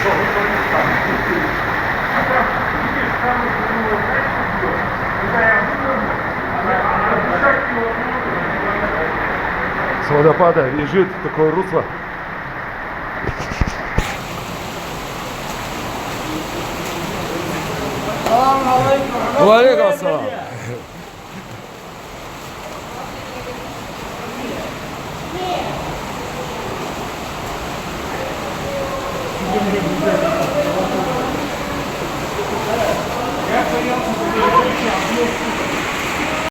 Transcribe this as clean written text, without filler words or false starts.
С водопада бежит такое русло. Валикум ассалам. Thank you.